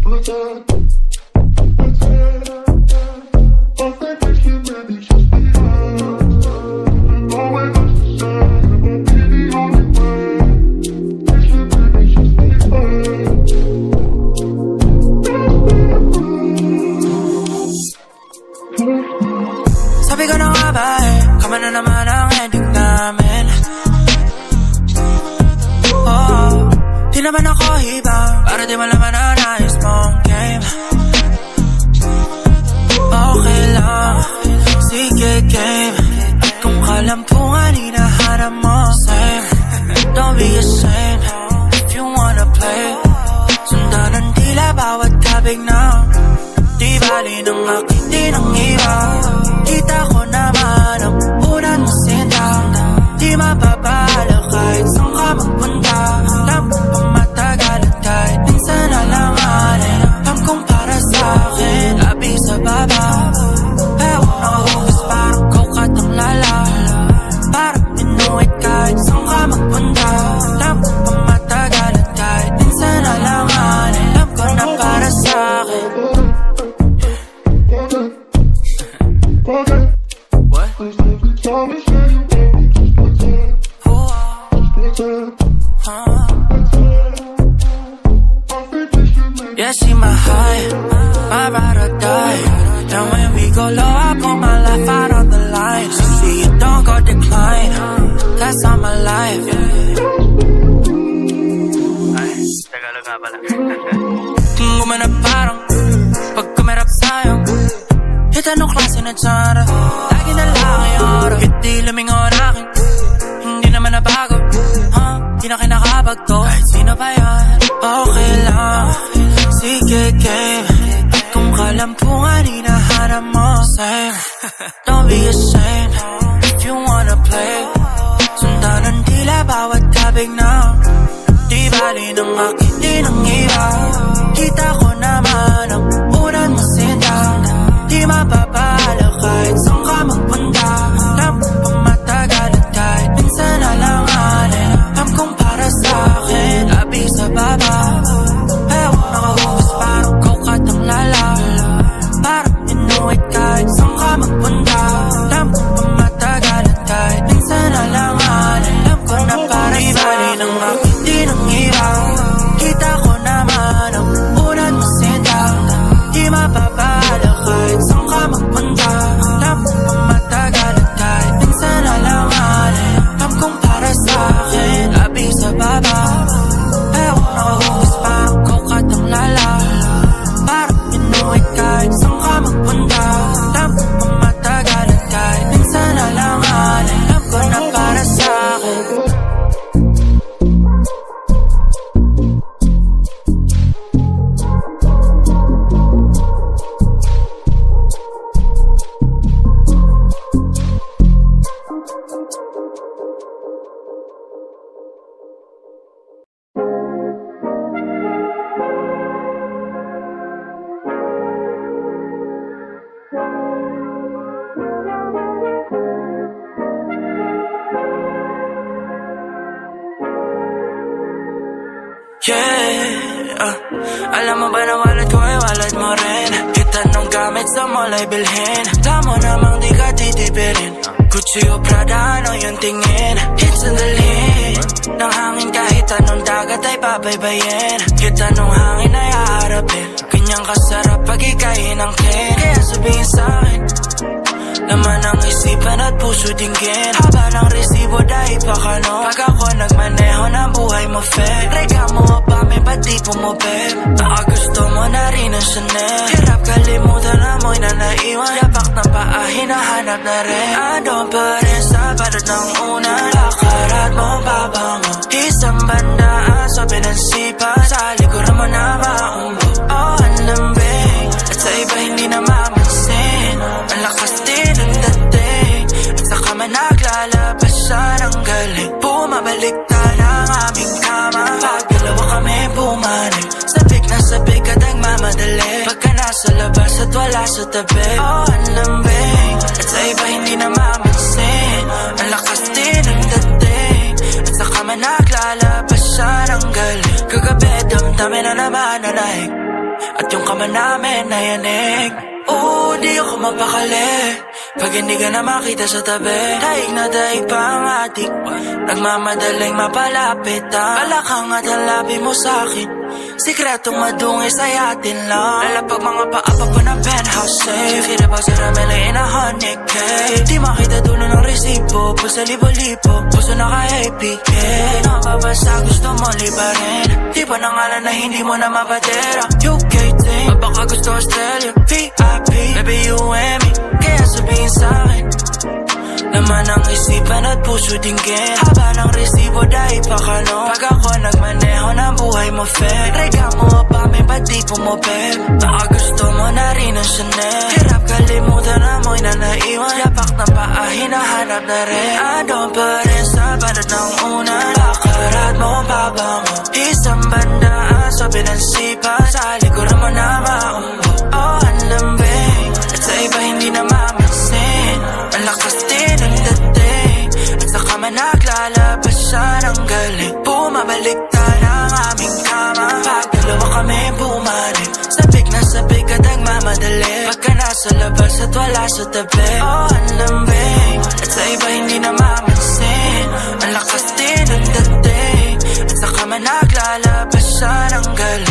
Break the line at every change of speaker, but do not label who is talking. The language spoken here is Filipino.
Sabi ko na nga ba kama na naman ang ending namin. Oh, di naman ako hibang para di malaman ang nais mong game. Okay lang, sige game. At kung kalampungan hinahanap mo, same. Don't be ashamed if you wanna play. Sundan ang dila bawat kabig na. Di bali ng aking di ng iba. Kita ko naman ang unan mo sinta. Di mapapala kahit saan ka magpunta. Alam ko pa matagal at kahit minsan alanganin. Alam kong para sa'kin labi sa baba. Pero nakahugis parang coke ang lala. Parang inuwit kahit saan ka magpunta. Alam ko pa matagal at kahit minsan alanganin. Alam ko na para sa'kin. What? Yeah, see my high, my ride or die. And when we go low, I put my life out on the line. So see it don't go decline. That's all my life. Ay, Tagalog nga pala. Gumanap parang pag kumirap sa'yo. Hit anong klase na tsara. Lagi na lang ang oro. Hit di lumingon akin. Hindi naman nabago. Di na kinakabagto. Kahit sino pa yan. Okay lang, sige game. At kung kalampungan hinahanap mo, same. Don't be ashamed if you wanna play. Sundan ang dila bawat kabig na. Di bali ng aking di ng iba. Kita ko naman ang unan mo sinta. Di mapapala kahit saan ka magpunta. Alam ko pa matagal at kahit minsan alanganin. Alam kong para sa'kin labi sa baba. Pero nakahugis parang coke at ang lala. Parang inuwit kahit saan ka magpunta. Alam ko pa matagal at kahit minsan alanganin. Alam ko na para sa'kin ng aking di ng iba. Kita ko naman ang unan mo sinta. Di mapapala kahit saan ka magpunta. Alam ko pa matagal at kahit minsan alanganin. Alam kong para sa'kin labi sa baba. Pero nakahugis parang coke at ang lala. Parang inuwit kahit saan ka magpunta. Alam ko pa matagal at kahit minsan alanganin. Alam ko na para sa'kin. Yeah, alam mo ba na wallet ko ay wallet mo rin. Kita nung gamit sa mall ay bilhin. Tamo namang di ka titipirin. Gucci o Prada, ano yung tingin? Hits in the lane ng hangin kahit anong dagat ay pabaybayin. Kita nung hangin ay haharapin. Kanyang kasarap pag ikain ang clean. Kaya sabihin sa'kin laman ang isipan at puso dinggin. Haba ng resibo dahil pakano. Pag ako nagmaneho ng buhay mo fair. Reklamo pa may ba't di pumupit. Baka gusto mo na rin ang Chanel. Hirap kalimutan na mo'y na naiwan. Yapak ng paa hinahanap na rin. Andon pa rin sa balot ng una. Lakarat mo babango. Isang bandaan sa pinansipan. Sa likuran mo na maumbo. Oh, ang lambing. At sa iba hindi na mamansin. Ang lakas din ang dating. At saka man naglalabas siya ng galing. Bumabalik ka ng aming kama. Pag dalawa kami bumanig. Sabik na sabik at nagmamadali. Pagka nasa labas at wala sa tabi. Oh, ang lambing. At sa iba hindi na mamansin. Ang lakas din ang dating. At saka man naglalabas siya ng galing. Kagabi damdamin na naman na naik. At man namin na yanig. Oo, di ako mapakali pag hindi ka na makita sa tabi. Daig na daig pa ang adik, nagmamadaling mapalapit ang balakang at halapin mo sa'kin. Sikretong madungis ay atin lang. Lalapag mga paapa pa ng penthouse safe. Kita pa si Ramela in a 100K. Di makita dulo ng resibo, pusa libo-libo, puso naka-APK. Nakababasa gusto mo libarin, di pa nangalan na hindi mo na mapatera. UK thing, baka gusto Australia VIP, baby you and me, kaya sabihin sa'kin naman ang isipan at puso dinggin. Haba ng resibo dahil pa kanon. Pag ako nagmaneho ng buhay mo fake, rega mo pa may ba't di pumopep. Baka gusto mo na rin ang Chanel. Hirap kalimutan na mo'y na naiwan. Yapak ng paa, hinahanap na rin. Andon pa rin sa balad ng una. Bakarat mo ang baba mo, isang bandaan sa pinansipa. Sa likuran mo na maumbo. Oh, ang lambing, at sa iba hindi na mamansin. Ang lakas din ang dating, at saka man naglalabas siya ng galing. Bumabaliktad ang aming kama pag dalawa kami bumalik. Sabik na sabik at nagmamadali pagka nasa labas at wala sa tabi. Oh, ang lambing, at sa iba hindi na mamansin. Ang lakas din ang dating, at saka man naglalabas siya ng galing.